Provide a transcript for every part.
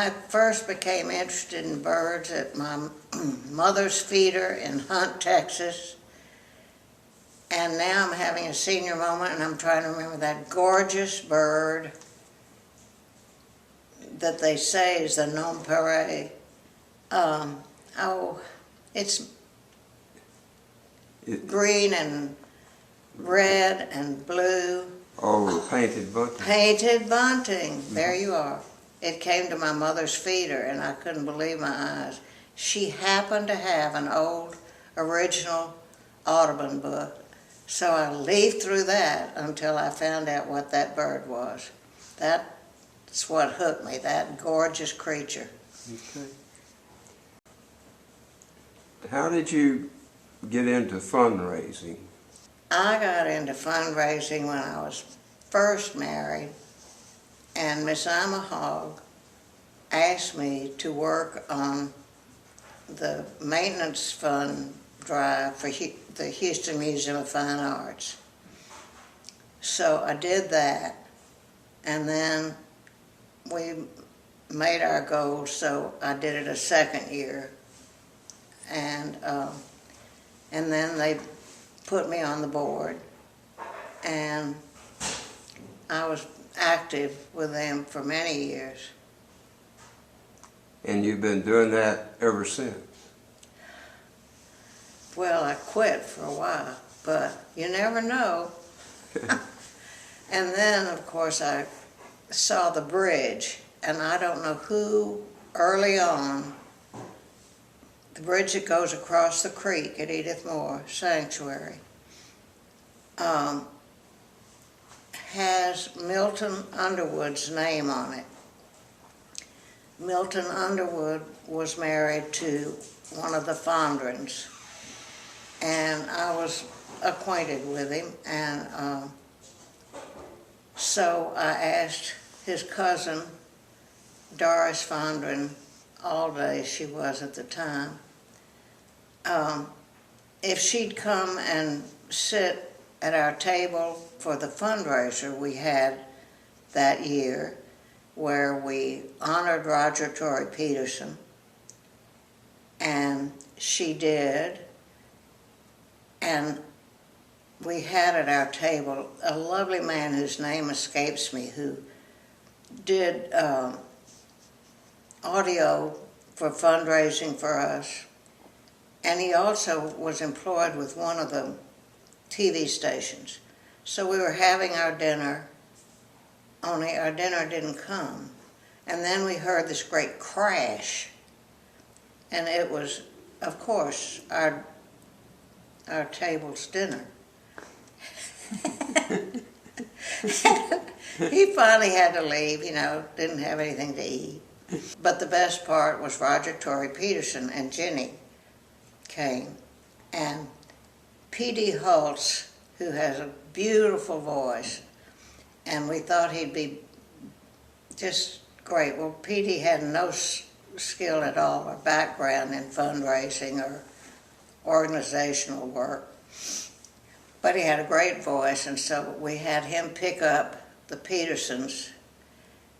I first became interested in birds at my mother's feeder in Hunt, Texas. And now I'm having a senior moment and I'm trying to remember that gorgeous bird that they say is the nonpareil. It's green and red and blue. Oh, painted bunting. Painted bunting. There you are. It came to my mother's feeder and I couldn't believe my eyes. She happened to have an old original Audubon book. So I leafed through that until I found out what that bird was. That's what hooked me, that gorgeous creature. Okay. How did you get into fundraising? I got into fundraising when I was first married, and Miss Ima Hogg asked me to work on the maintenance fund drive for the Houston Museum of Fine Arts. So I did that, and then we made our goal, so I did it a second year. And then they put me on the board, and I was active with them for many years. And you've been doing that ever since? Well, I quit for a while, but you never know. And then, of course, I saw the bridge, and I don't know who early on, the bridge that goes across the creek at Edith Moore Sanctuary, has Milton Underwood's name on it. Milton Underwood was married to one of the Fondrens, and I was acquainted with him, and so I asked his cousin, Doris Fondren, Alday she was at the time, if she'd come and sit at our table for the fundraiser we had that year, where we honored Roger Torrey Peterson, and she did, and we had at our table a lovely man whose name escapes me, who did audio for fundraising for us, and he also was employed with one of the TV stations. So we were having our dinner, only our dinner didn't come. And then we heard this great crash, and it was, of course, our table's dinner. He finally had to leave, didn't have anything to eat. But the best part was Roger Torrey Peterson and Jenny came, and P.D. Holtz, who has a beautiful voice, and we thought he'd be just great. Well, P.D. had no skill at all or background in fundraising or organizational work, but he had a great voice, and so we had him pick up the Petersons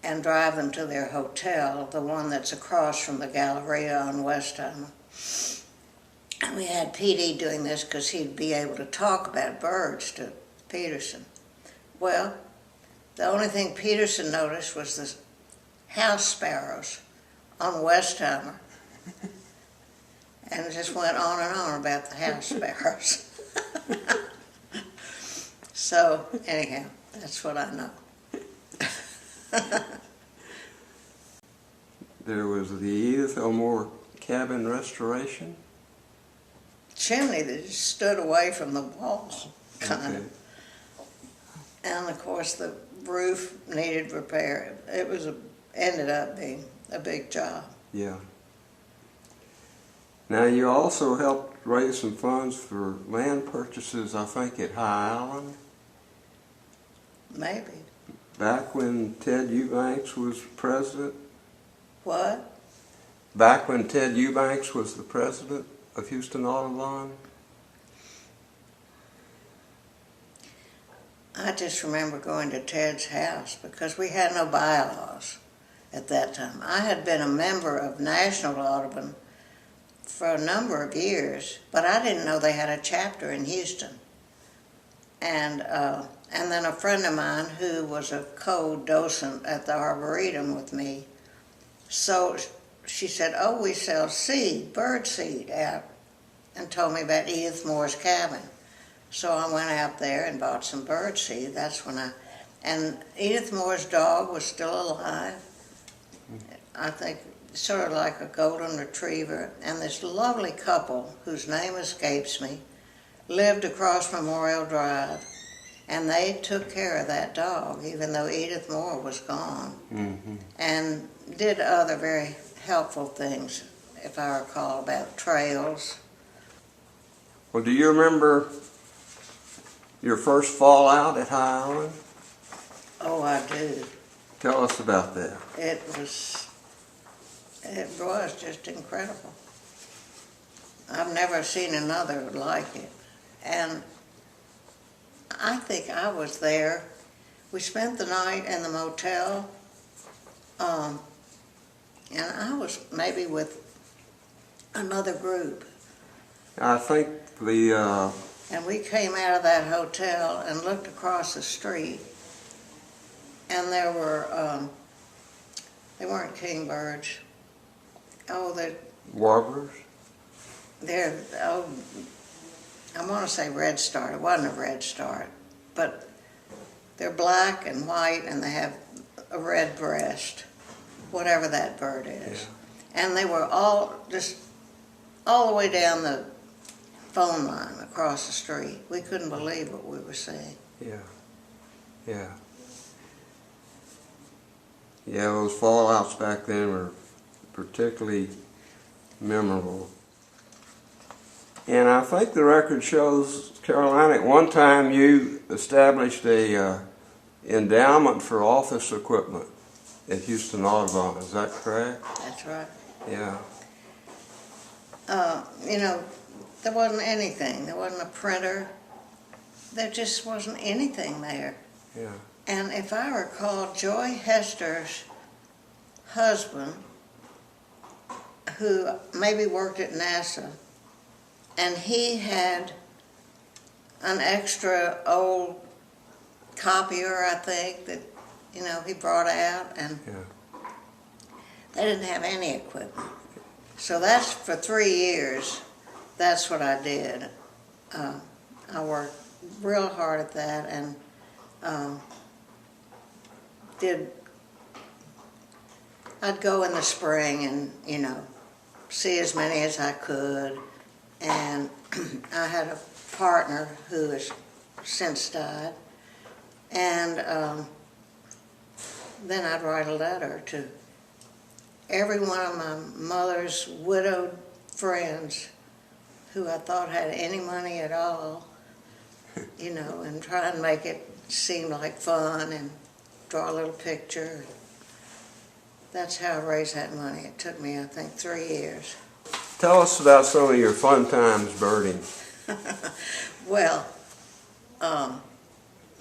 and drive them to their hotel, the one that's across from the Galleria on Westheimer. And we had P.D. doing this because he'd be able to talk about birds to Peterson. Well, the only thing Peterson noticed was the house sparrows on Westheimer. And it just went on and on about the house sparrows. So, anyhow, that's what I know. There was the Edith Elmore cabin restoration. Chimney that just stood away from the wall, kind of. And of course the roof needed repair. It was ended up being a big job. Yeah. Now you also helped raise some funds for land purchases, I think, at High Island. Maybe. Back when Ted Eubanks was president. What? Back when Ted Eubanks was the president of Houston Audubon. I just remember going to Ted's house because we had no bylaws at that time. I had been a member of National Audubon for a number of years, but I didn't know they had a chapter in Houston. And then a friend of mine who was a co-docent at the Arboretum with me, so she said, oh, we sell seed, bird seed out, and told me about Edith Moore's cabin. So I went out there and bought some bird seed. That's when and Edith Moore's dog was still alive. I think sort of like a golden retriever. And this lovely couple, whose name escapes me, lived across Memorial Drive. And they took care of that dog, even though Edith Moore was gone. Mm-hmm. And did other very helpful things, if I recall, about trails. Well, do you remember your first fallout at High Island? Oh, I do. Tell us about that. It was just incredible. I've never seen another like it. And I think I was there. We spent the night in the motel, and I was maybe with another group. I think And we came out of that hotel and looked across the street, and there were, they weren't kingbirds. Oh, warblers? I want to say red start. It wasn't a red start, but they're black and white, and they have a red breast, whatever that bird is. Yeah. And they were all the way down the phone line across the street. We couldn't believe what we were seeing. Yeah, yeah. Yeah, those fallouts back then were particularly memorable. And I think the record shows, Caroline, at one time you established a endowment for office equipment at Houston Audubon. Is that correct? That's right. Yeah. There wasn't anything. There wasn't a printer. There just wasn't anything there. Yeah. And if I recall, Joy Hester's husband, who maybe worked at NASA, and he had an extra old copier, I think, that, he brought out, and they didn't have any equipment. So that's, for 3 years, that's what I did. I worked real hard at that, and I'd go in the spring and, see as many as I could. And I had a partner who has since died. And then I'd write a letter to every one of my mother's widowed friends who I thought had any money at all, and try and make it seem like fun and draw a little picture. That's how I raised that money. It took me, I think, 3 years. Tell us about some of your fun times birding. Well,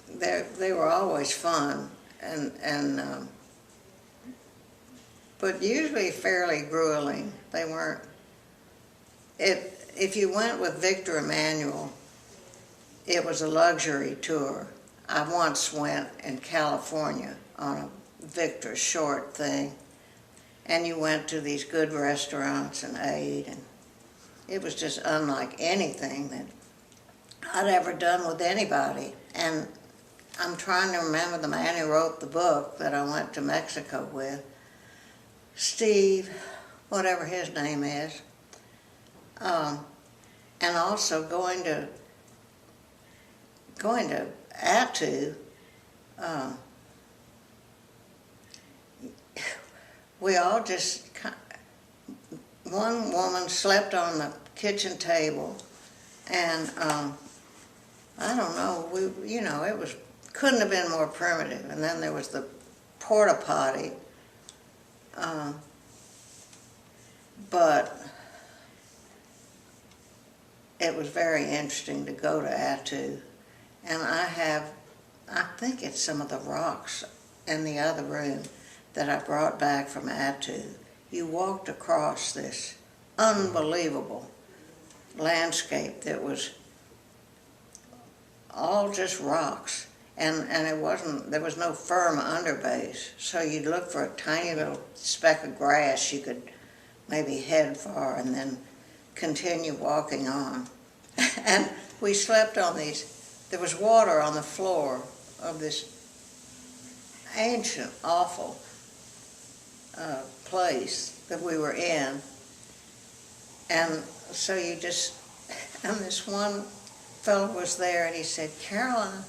they were always fun, but usually fairly grueling. They weren't. If you went with Victor Emanuel, it was a luxury tour. I once went in California on a Victor short thing, and you went to these good restaurants and ate, and it was just unlike anything that I'd ever done with anybody. And I'm trying to remember the man who wrote the book that I went to Mexico with, Steve, whatever his name is, and also going to Attu. We all just, one woman slept on the kitchen table, and I don't know, it couldn't have been more primitive. And then there was the porta potty, but it was very interesting to go to Attu. And I think it's some of the rocks in the other room that I brought back from Attu, you walked across this unbelievable landscape that was all just rocks, and there was no firm underbase, so you'd look for a tiny little speck of grass you could maybe head for and then continue walking on. And we slept on these, there was water on the floor of this ancient, awful place that we were in. And so you just, and this one fellow was there and he said, "Caroline,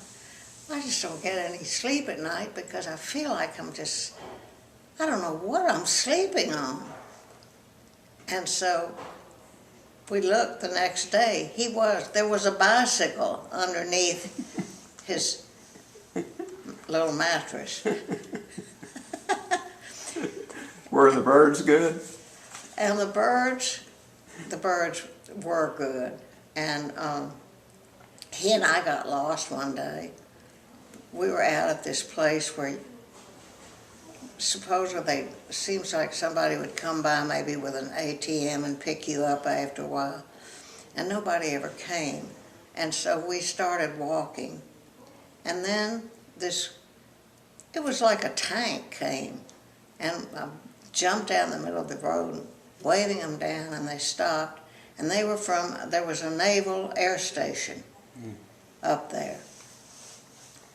I just don't get any sleep at night because I feel like I'm just, I don't know what I'm sleeping on." And so we looked the next day, there was a bicycle underneath his little mattress. Were the birds good? And the birds were good. And he and I got lost one day. We were out at this place where supposedly seems like somebody would come by maybe with an ATM and pick you up after a while. And nobody ever came. And so we started walking. And then it was like a tank came. And I jumped down the middle of the road, waving them down, and they stopped. And there was a naval air station up there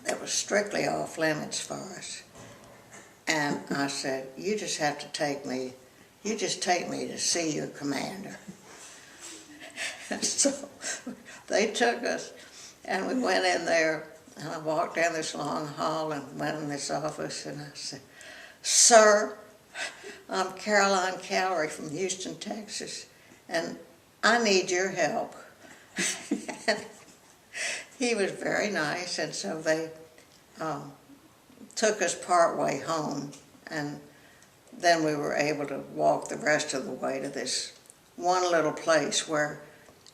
that was strictly off limits for us. And I said, you just take me to see your commander. So they took us, and we went in there, and I walked down this long hall and went in this office, and I said, "Sir, I'm Caroline Callery from Houston, Texas, and I need your help." And he was very nice, and so they took us part way home, and then we were able to walk the rest of the way to this one little place where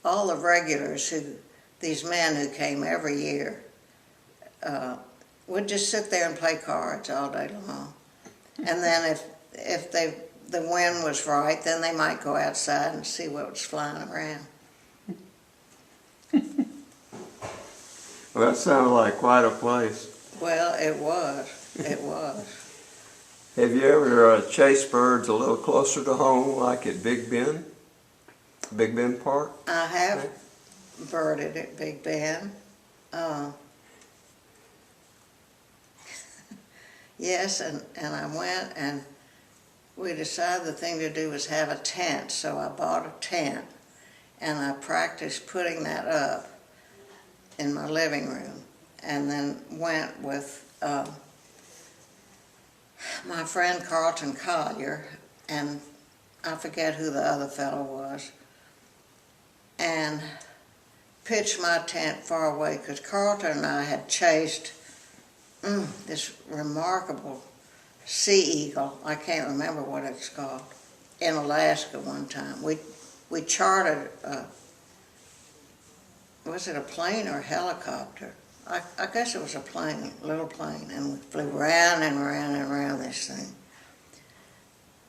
all the regulars, these men who came every year, would just sit there and play cards all day long. And then if the wind was right, then they might go outside and see what was flying around. Well, that sounded like quite a place. Well, it was. It was. Have you ever chased birds a little closer to home, like at Big Bend Park? I have birded at Big Bend. Yes, and I went, and we decided the thing to do was have a tent, so I bought a tent, and I practiced putting that up in my living room, and then went with my friend Carlton Collier, and I forget who the other fellow was, and pitched my tent far away, because Carlton and I had chased this remarkable sea eagle, I can't remember what it's called, in Alaska one time. We chartered, was it a plane or a helicopter? I guess it was a plane, little plane, and we flew round and round and round this thing.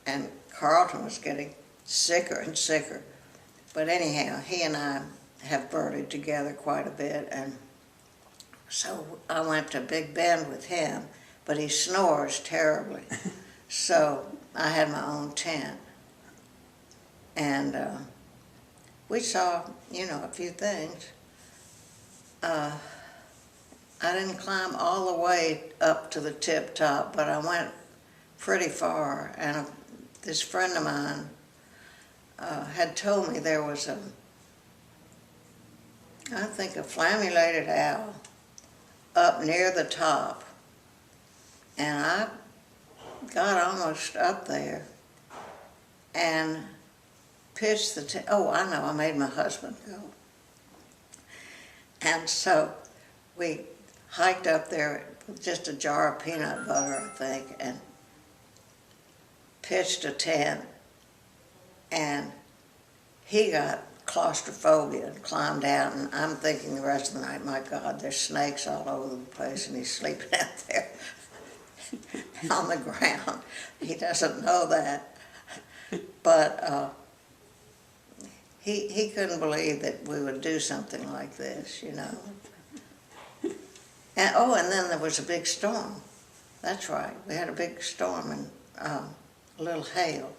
And Carlton was getting sicker and sicker. But anyhow, he and I have birded together quite a bit, and so I went to Big Bend with him, but he snores terribly. So I had my own tent. And we saw, a few things. I didn't climb all the way up to the tip top, but I went pretty far, and this friend of mine had told me there was a flammulated owl up near the top, and I got almost up there and pitched the tent. Oh, I know, I made my husband go. And so we hiked up there with just a jar of peanut butter, I think, and pitched a tent, and he got claustrophobia and climbed out, and I'm thinking the rest of the night, my God, there's snakes all over the place, and he's sleeping out there. on the ground. He doesn't know that. But he couldn't believe that we would do something like this, you know. And, oh, and then there was a big storm. That's right. We had a big storm and a little hail.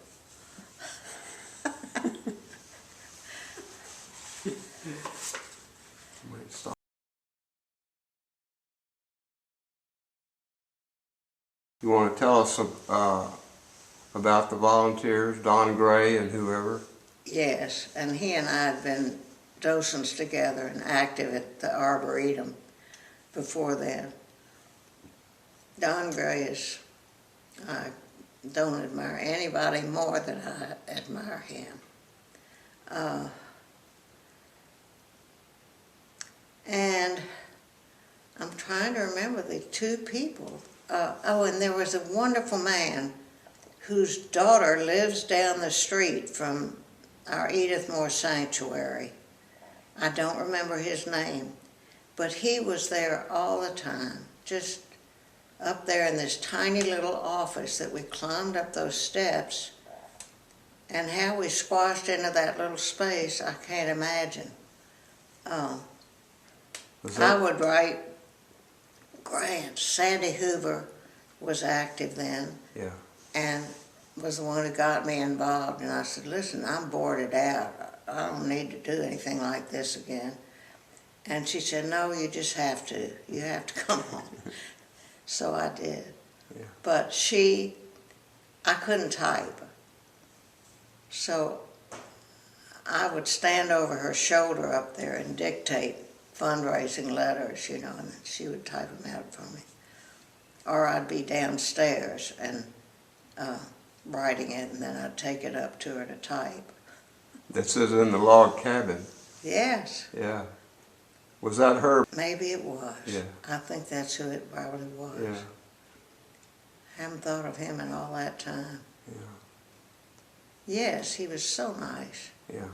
Wait, stop. You want to tell us about the volunteers, Don Gray and whoever? Yes, and he and I had been docents together and active at the Arboretum before then. Don Gray is, I don't admire anybody more than I admire him. And I'm trying to remember the two people. Oh, and there was a wonderful man whose daughter lives down the street from our Edith Moore Sanctuary. I don't remember his name, but he was there all the time, just up there in this tiny little office that we climbed up those steps, and how we squashed into that little space, I can't imagine. I would write grants. Sandy Hoover was active then. Yeah. And was the one who got me involved. And I said, listen, I'm bored out. I don't need to do anything like this again. And she said, no, you just have to. You have to come on. So I did. Yeah. But I couldn't type. So I would stand over her shoulder up there and dictate fundraising letters, you know, and she would type them out for me. Or I'd be downstairs and writing it, and then I'd take it up to her to type. This is in the log cabin. Yes. Yeah. Was that her? Maybe it was. Yeah. I think that's who it probably was. Yeah. Haven't thought of him in all that time. Yeah. Yes, he was so nice. Yeah.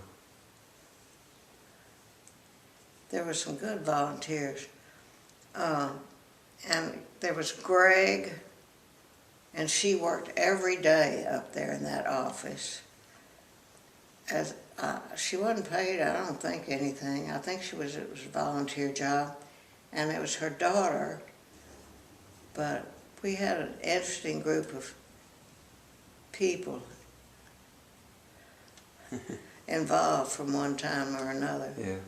There were some good volunteers. And there was Greg, and she worked every day up there in that office. She wasn't paid, I don't think, anything. I think it was a volunteer job, and it was her daughter. But we had an interesting group of people involved from one time or another. Yeah.